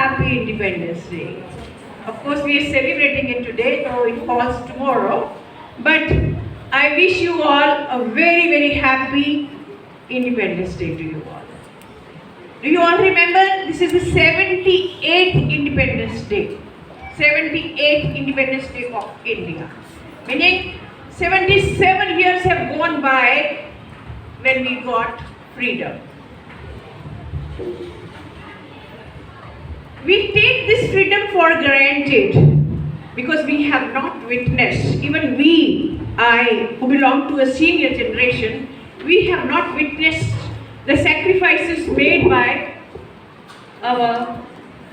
happy Independence Day. Of course, we are celebrating it today, though it falls tomorrow. But I wish you all a very, very happy Independence Day to you all. Do you all remember? This is the 78th Independence Day. 78th Independence Day of India. Meaning 77 years have gone by when we got freedom. We take this freedom for granted because we have not witnessed, even we, I, who belong to a senior generation, we have not witnessed the sacrifices made by our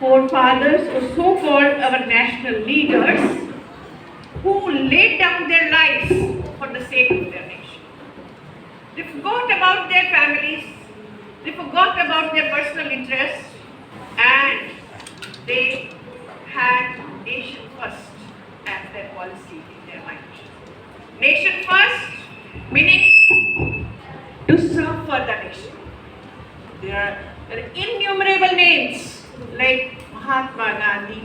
forefathers or so-called our national leaders who laid down their lives for the sake of their nation. They forgot about their families, they forgot about their personal interests, and they had nation first as their policy in their mind. Nation first, meaning to serve for the nation. There are innumerable names like Mahatma Gandhi,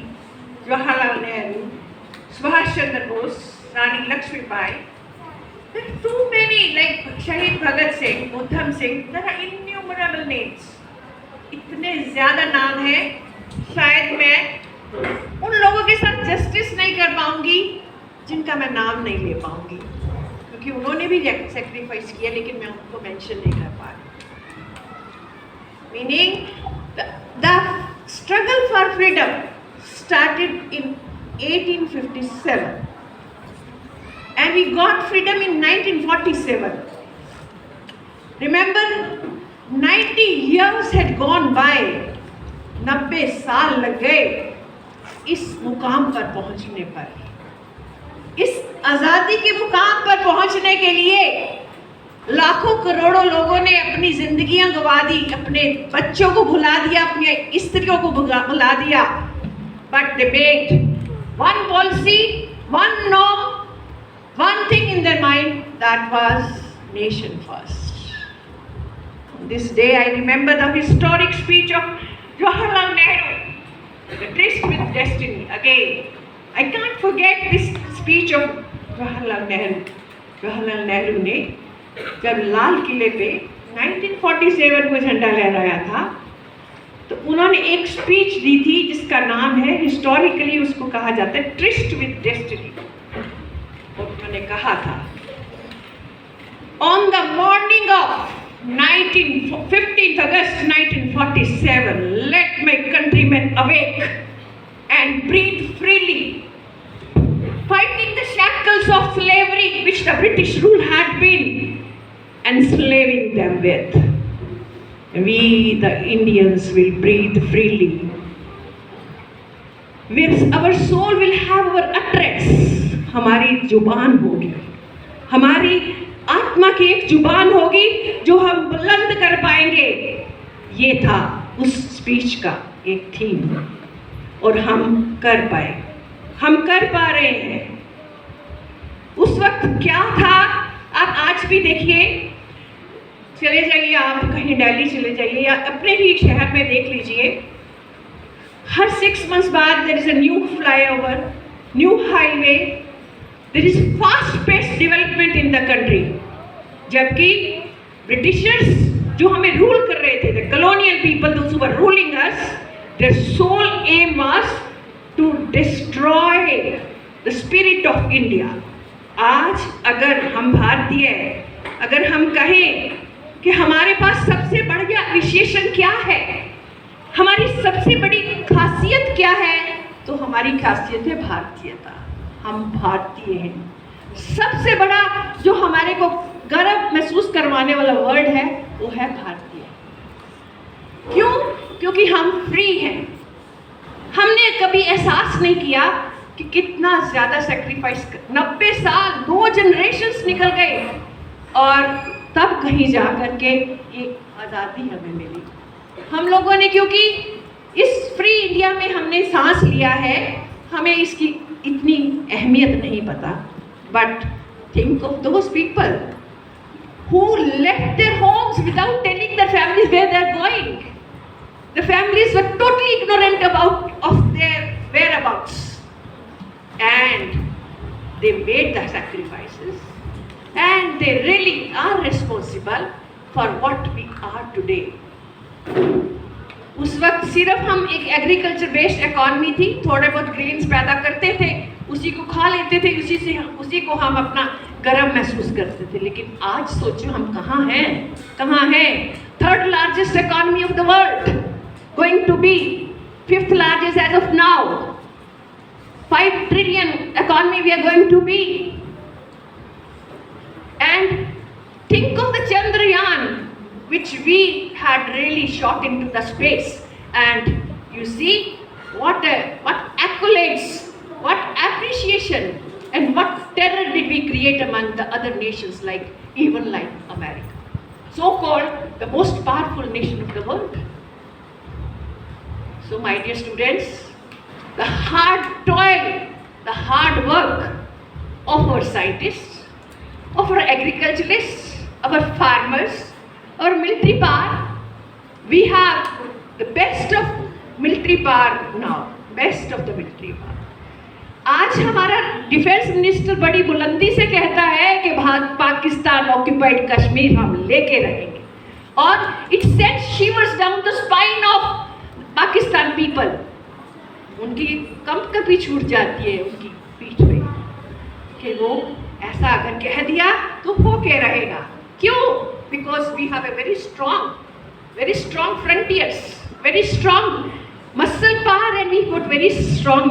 Jawaharlal Nehru, Subhash Chandra Bose, Rani Lakshmi Bai. There are too many, like Shahid Bhagat Singh, Udham Singh. There are innumerable names. इतने ज़्यादा नाम हैं, शायद मैं उन लोगों के साथ जस्टिस नहीं कर पाऊंगी जिनका मैं नाम नहीं ले पाऊंगी, क्योंकि उन्होंने भी सेक्रीफाइस किया, लेकिन मैं उनको मेंशन नहीं कर पा रही. Meaning, the struggle for freedom started in 1857 and we got freedom in 1947. Remember, 90 years had gone by. 90 साल लग गए इस मुकाम पर पहुंचने पर. इस आज़ादी के मुकाम पर पहुंचने के लिए लाखों करोड़ों लोगों ने अपनी जिंदगियां गंवा दी, अपने बच्चों को भुला दिया, अपनी स्त्रियों को भुला दिया. But they made one policy, one norm, one thing in their mind, that was nation first. On this day I remember the historic speech of Jawaharlal Nehru, the tryst with destiny. Again, I can't forget this speech of Jawaharlal Nehru. Jawaharlal Nehru ने जब लाल किले पे 1947 में झंडा लहराया था, तो उन्होंने एक स्पीच दी थी जिसका नाम है, हिस्टोरिकली उसको कहा जाता है ट्रिस्ट विद डेस्टिनी. और उन्होंने कहा था, on the morning of 15th August 1947, let my countrymen awake and breathe freely, fighting the shackles of slavery which the British rule had been enslaving them with. We, the Indians, will breathe freely. Our soul will have our utterance. हमारी जुबान होगी, हमारी आत्मा की एक जुबान होगी जो हम बुलंद कर पाएंगे. ये था उस स्पीच का एक थीम, और हम कर पाए, हम कर पा रहे हैं. उस वक्त क्या था, आप आज भी देखिए, चले जाइए आप कहीं दिल्ली चले जाइए या अपने ही शहर में देख लीजिए, हर 6 months बाद there is a new flyover, new highway, there is fast paced development in the country. जबकि ब्रिटिशर्स जो हमें रूल कर रहे थे, the colonial people, those who were ruling us, their sole aim was to destroy the spirit of India. आज अगर हम भारतीय, अगर हम कहें कि हमारे पास सबसे बढ़िया विशेषण क्या है, हमारी सबसे बड़ी खासियत क्या है, तो हमारी खासियत है भारतीयता. हम भारतीय हैं. सबसे बड़ा जो हमारे को गर्व महसूस करवाने वाला वर्ड है वो है भारतीय. क्यों? क्योंकि हम फ्री हैं. हमने कभी एहसास नहीं किया कि कितना ज़्यादा सेक्रीफाइस, 90 साल, 2 जनरेशन्स निकल गए, और तब कहीं जा कर के एक आज़ादी हमें मिली. हम लोगों ने, क्योंकि इस फ्री इंडिया में हमने सांस लिया है, हमें इसकी इतनी अहमियत नहीं पता. But think of those people who left their homes without telling their families where they are going. The families were totally ignorant of their whereabouts, and they made the sacrifices, and they really are responsible for what we are today. उस वक्त सिर्फ हम एक agriculture based economy थी, थोड़े बहुत grains पैदा करते थे, उसी को खा लेते थे, उसी को हम अपना गर्म महसूस करते थे। लेकिन आज सोचो हम कहाँ हैं? Third largest economy of the world, going to be fifth largest as of now, 5 trillion economy we are going to be. And think of the Chandrayaan, which we had really shot into the space, and you see what accolades, what appreciation, and what terror did we create among the other nations, like America, so called the most powerful nation of the world. So my dear students, the hard toil, the hard work of our scientists, of our agriculturalists, our farmers, our military power, we have the best of military power now, best of the military power. आज हमारा defence minister बड़ी बुलंदी से कहता है कि Pakistan occupied Kashmir हम लेके रहेंगे, और it sends शिवर्स down the spine of Pakistan people. उनकी कंपकपी छूट जाती है उनकी पीठ पे कि वो ऐसा अगर कह दिया तो हो के रहेगा. क्यों? Because we have a very strong frontiers, very strong muscle power, and we got very strong